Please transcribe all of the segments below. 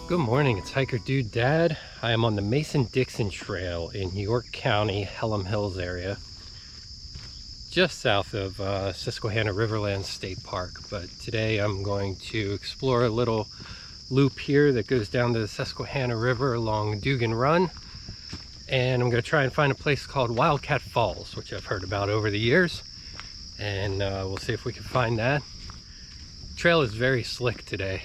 Good morning, it's Hiker Dude Dad. I am on the Mason-Dixon Trail in York County, Pelham Hills area, just south of Susquehanna Riverlands State Park. But today I'm going to explore a little loop here that goes down to the Susquehanna River along Dugan Run. And I'm going to try and find a place called Wildcat Falls, which I've heard about over the years. And we'll see if we can find that. Trail is very slick today.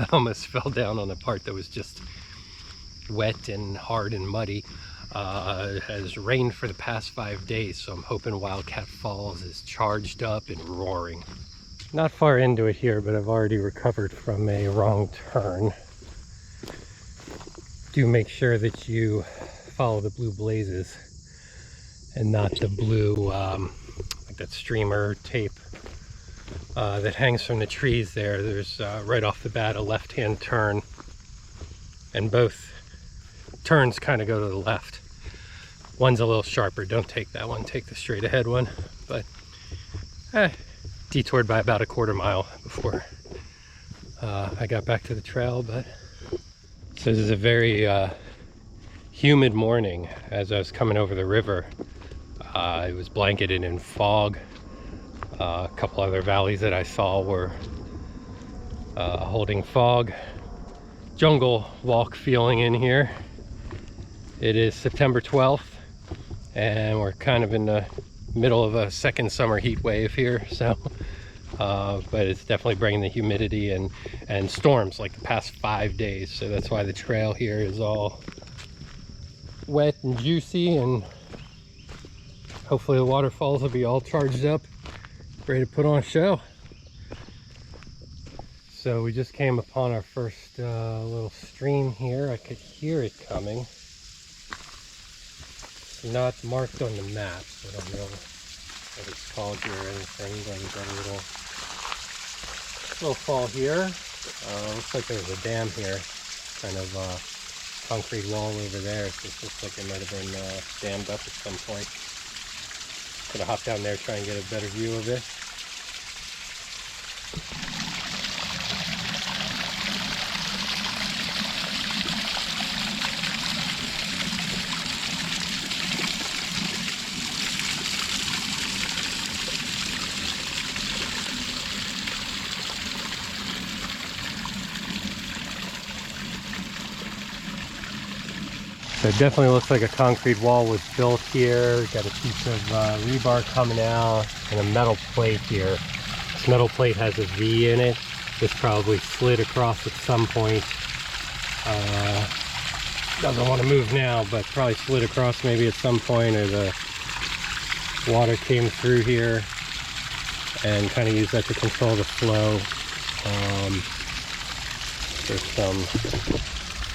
I almost fell down on the part that was just wet and hard and muddy. It has rained for the past 5 days, so I'm hoping Wildcat Falls is charged up and roaring. Not far into it here, but I've already recovered from a wrong turn. Do make sure that you follow the blue blazes and not the blue, like that streamer tape that hangs from the trees there. There's right off the bat a left-hand turn, and both turns kind of go to the left. One's a little sharper, don't take that one, take the straight ahead one. But detoured by about a quarter mile before I got back to the trail. But so this is a very humid morning. As I was coming over the river, it was blanketed in fog. A couple other valleys that I saw were holding fog. Jungle walk feeling in here. It is September 12th and we're kind of in the middle of a second summer heat wave here, so but it's definitely bringing the humidity and storms like the past 5 days, so that's why the trail here is all wet and juicy, and hopefully the waterfalls will be all charged up, ready to put on a show. So we just came upon our first little stream here. I could hear it coming. It's not marked on the map, so I don't know what it's called here or anything, but we've got a little fall here. Looks like there's a dam here, kind of concrete wall over there. So this looks like it might have been dammed up at some point. Gonna hop down there, try and get a better view of it. So it definitely looks like a concrete wall was built here. Got a piece of rebar coming out and a metal plate here. This metal plate has a V in it. This probably slid across at some point. Doesn't want to move now, but probably slid across maybe at some point, or the water came through here and kind of used that to control the flow. There's some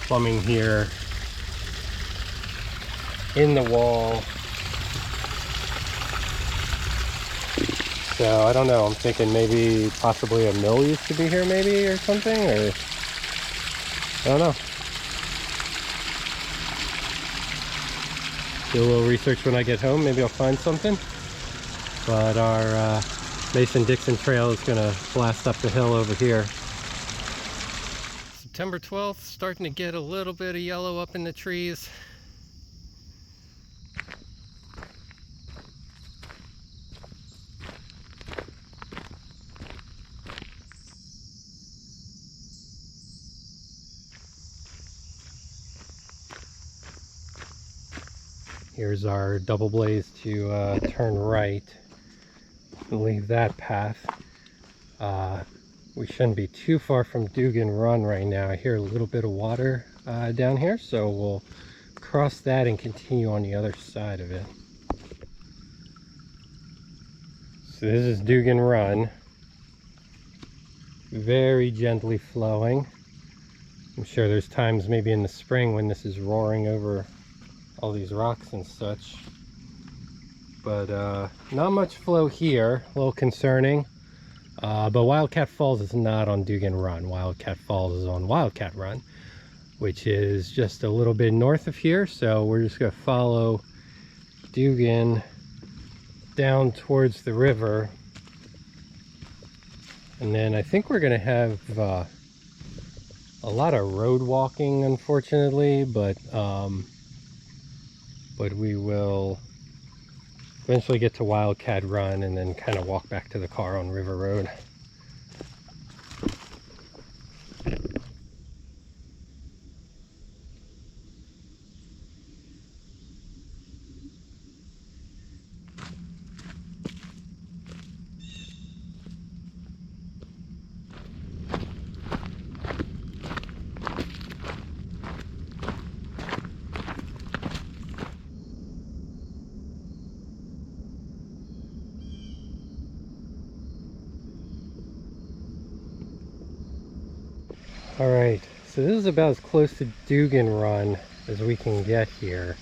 plumbing here in the wall. So I don't know, I'm thinking maybe possibly a mill used to be here maybe, or something, or I don't know. Do a little research when I get home, maybe I'll find something. But our Mason-Dixon Trail is gonna blast up the hill over here. September 12th, starting to get a little bit of yellow up in the trees. Here's our double blaze to turn right and leave that path. We shouldn't be too far from Dugan Run right now. I hear a little bit of water down here, so we'll cross that and continue on the other side of it. So this is Dugan Run. Very gently flowing. I'm sure there's times maybe in the spring when this is roaring over all these rocks and such, but not much flow here. A little concerning, but Wildcat Falls is not on Dugan Run. Wildcat Falls is on Wildcat Run, which is just a little bit north of here. So we're just going to follow Dugan down towards the river, and then I think we're going to have a lot of road walking, unfortunately, but we will eventually get to Wildcat Run and then kind of walk back to the car on River Road. All right, so this is about as close to Dugan Run as we can get here.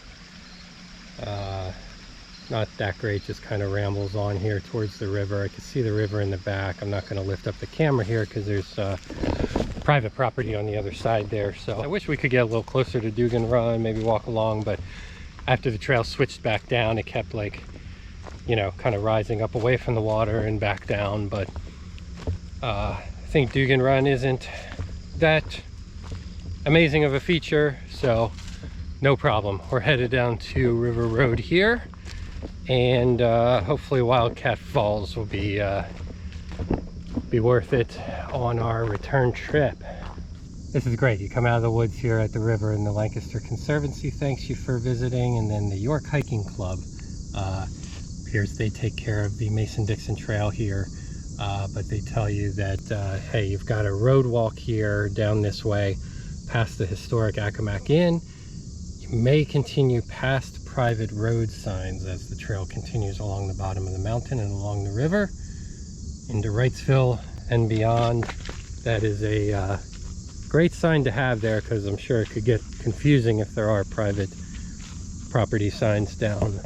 Not that great, just kind of rambles on here towards the river. I can see the river in the back. I'm not going to lift up the camera here because there's private property on the other side there. So I wish we could get a little closer to Dugan Run, maybe walk along, but after the trail switched back down, it kept, like, you know, kind of rising up away from the water and back down. But I think Dugan Run isn't that amazing of a feature, so no problem. We're headed down to River Road here, and hopefully Wildcat Falls will be worth it on our return trip. This is great. You come out of the woods here at the river, and the Lancaster Conservancy thanks you for visiting, and then the York Hiking Club appears they take care of the Mason-Dixon Trail here. But they tell you that, hey, you've got a road walk here down this way past the historic Accomack Inn. You may continue past private road signs as the trail continues along the bottom of the mountain and along the river into Wrightsville and beyond. That is a great sign to have there, because I'm sure it could get confusing if there are private property signs down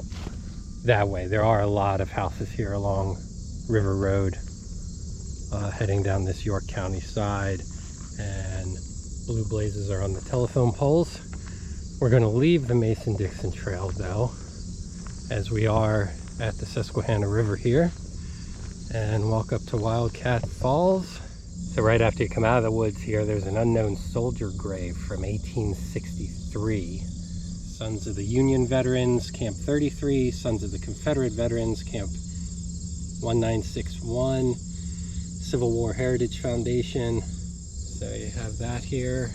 that way. There are a lot of houses here along River Road. Heading down this York County side, and blue blazes are on the telephone poles. We're going to leave the Mason-Dixon Trail though, as we are at the Susquehanna River here, and walk up to Wildcat Falls. So right after you come out of the woods here, there's an unknown soldier grave from 1863. Sons of the Union Veterans, Camp 33. Sons of the Confederate Veterans, Camp 1961. Civil War Heritage Foundation. So you have that here,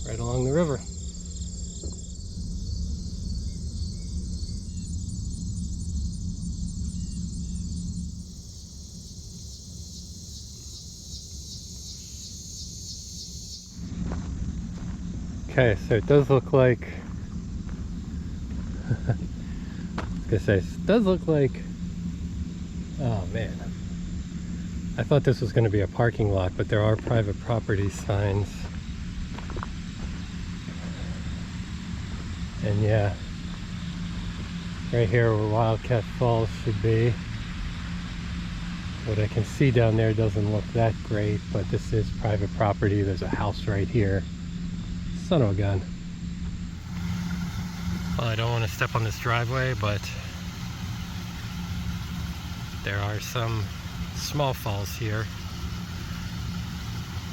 right along the river. Okay, so it does look like, I was gonna say, it does look like, oh man, I thought this was going to be a parking lot, but there are private property signs. And yeah, right here where Wildcat Falls should be. What I can see down there doesn't look that great, but this is private property. There's a house right here. Son of a gun. Well, I don't want to step on this driveway, but there are some small falls here.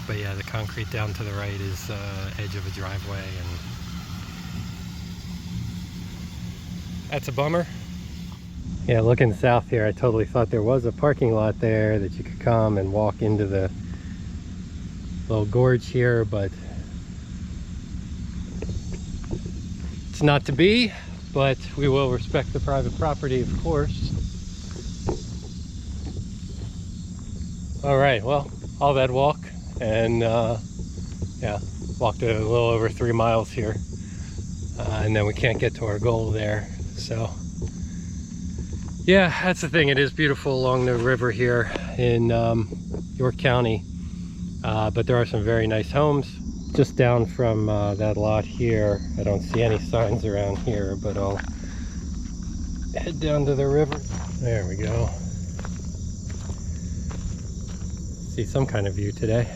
But yeah, the concrete down to the right is edge of a driveway, and that's a bummer. Yeah, looking south here, I totally thought there was a parking lot there that you could come and walk into the little gorge here, but it's not to be. But we will respect the private property, of course. All right, well, all that walk, and yeah, walked a little over 3 miles here, and then we can't get to our goal there. So yeah, that's the thing. It is beautiful along the river here in York County, but there are some very nice homes just down from that lot here. I don't see any signs around here, but I'll head down to the river. There we go. See some kind of view today.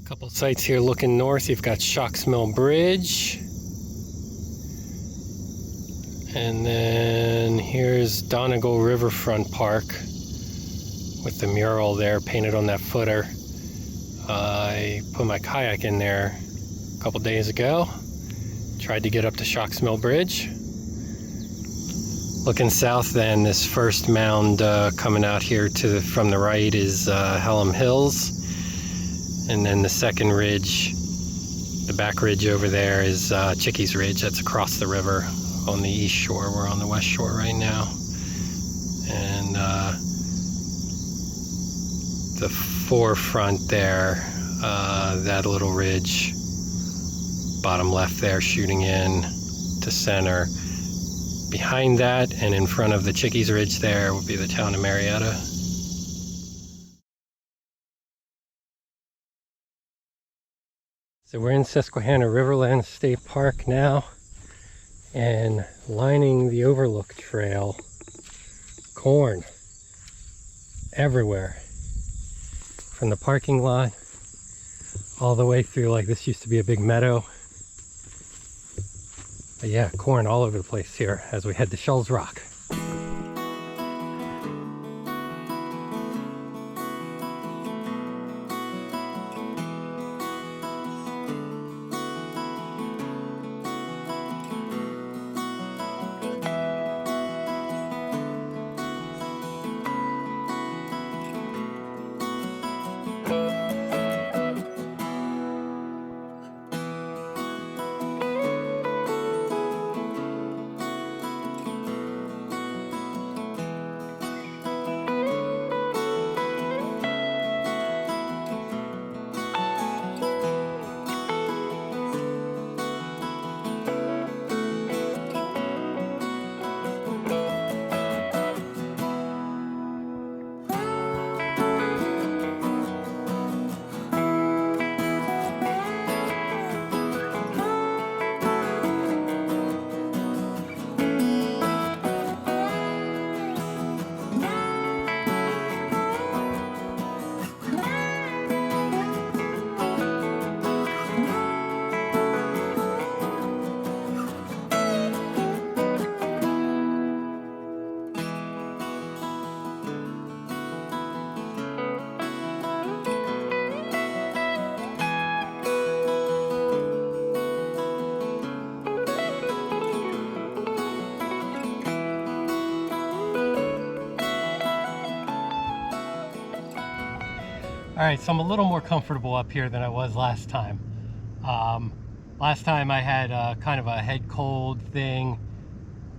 Couple sites here looking north. You've got Shocks Mill Bridge. And then here's Donegal Riverfront Park with the mural there painted on that footer. I put my kayak in there a couple days ago. Tried to get up to Shocks Mill Bridge. Looking south then, this first mound coming out here from the right is Helm Hills. And then the second ridge, the back ridge over there is Chickies Ridge. That's across the river on the east shore. We're on the west shore right now. And the forefront there, that little ridge, bottom left there, shooting in to center. Behind that and in front of the Chickies Ridge there would be the town of Marietta. So we're in Susquehanna Riverlands State Park now, and lining the overlook trail, corn everywhere. From the parking lot all the way through, like this used to be a big meadow. But yeah, corn all over the place here as we head to Shoals Rock. Alright, so I'm a little more comfortable up here than I was last time. Last time I had kind of a head cold thing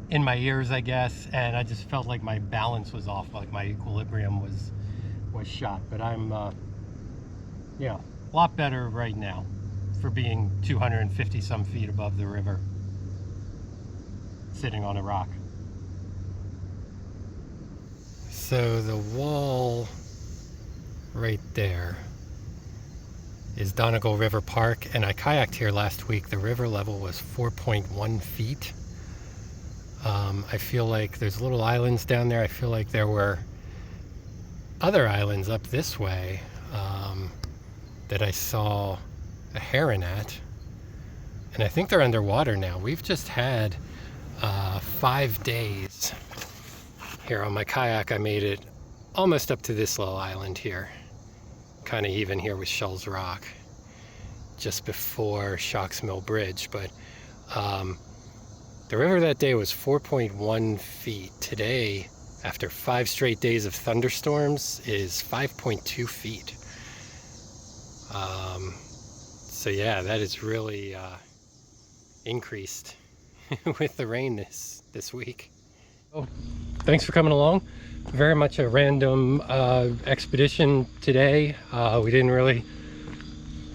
in my ears, I guess, and I just felt like my balance was off, like my equilibrium was shot. But I'm, yeah, a lot better right now for being 250 some feet above the river, sitting on a rock. So the wall right there is Donegal River Park, and I kayaked here last week. The river level was 4.1 feet. I feel like there's little islands down there. I feel like there were other islands up this way that I saw a heron at, and I think they're underwater now. We've just had 5 days here on my kayak. I made it almost up to this little island here, kind of even here with Shoals Rock, just before Shocks Mill Bridge. But the river that day was 4.1 feet. Today, after 5 straight days of thunderstorms, is 5.2 feet. So yeah, that is really increased with the rain this week. Oh, thanks for coming along. Very much a random expedition today. We didn't really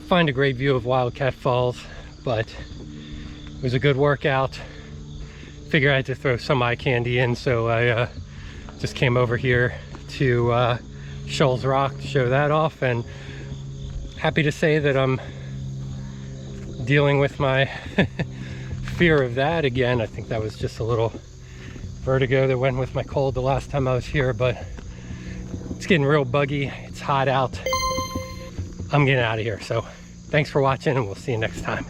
find a great view of Wildcat Falls, but it was a good workout. Figured I had to throw some eye candy in, so I just came over here to Shoals Rock to show that off, and happy to say that I'm dealing with my fear of that again. I think that was just a little vertigo that went with my cold the last time I was here, but it's getting real buggy. It's hot out. I'm getting out of here, so Thanks for watching, and we'll see you next time.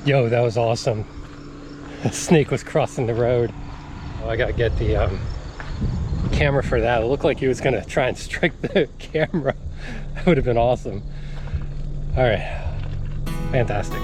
Yo, that was awesome. A snake was crossing the road. Oh, I gotta get the camera for that. It looked like he was gonna try and strike the camera. That would have been awesome. All right, fantastic.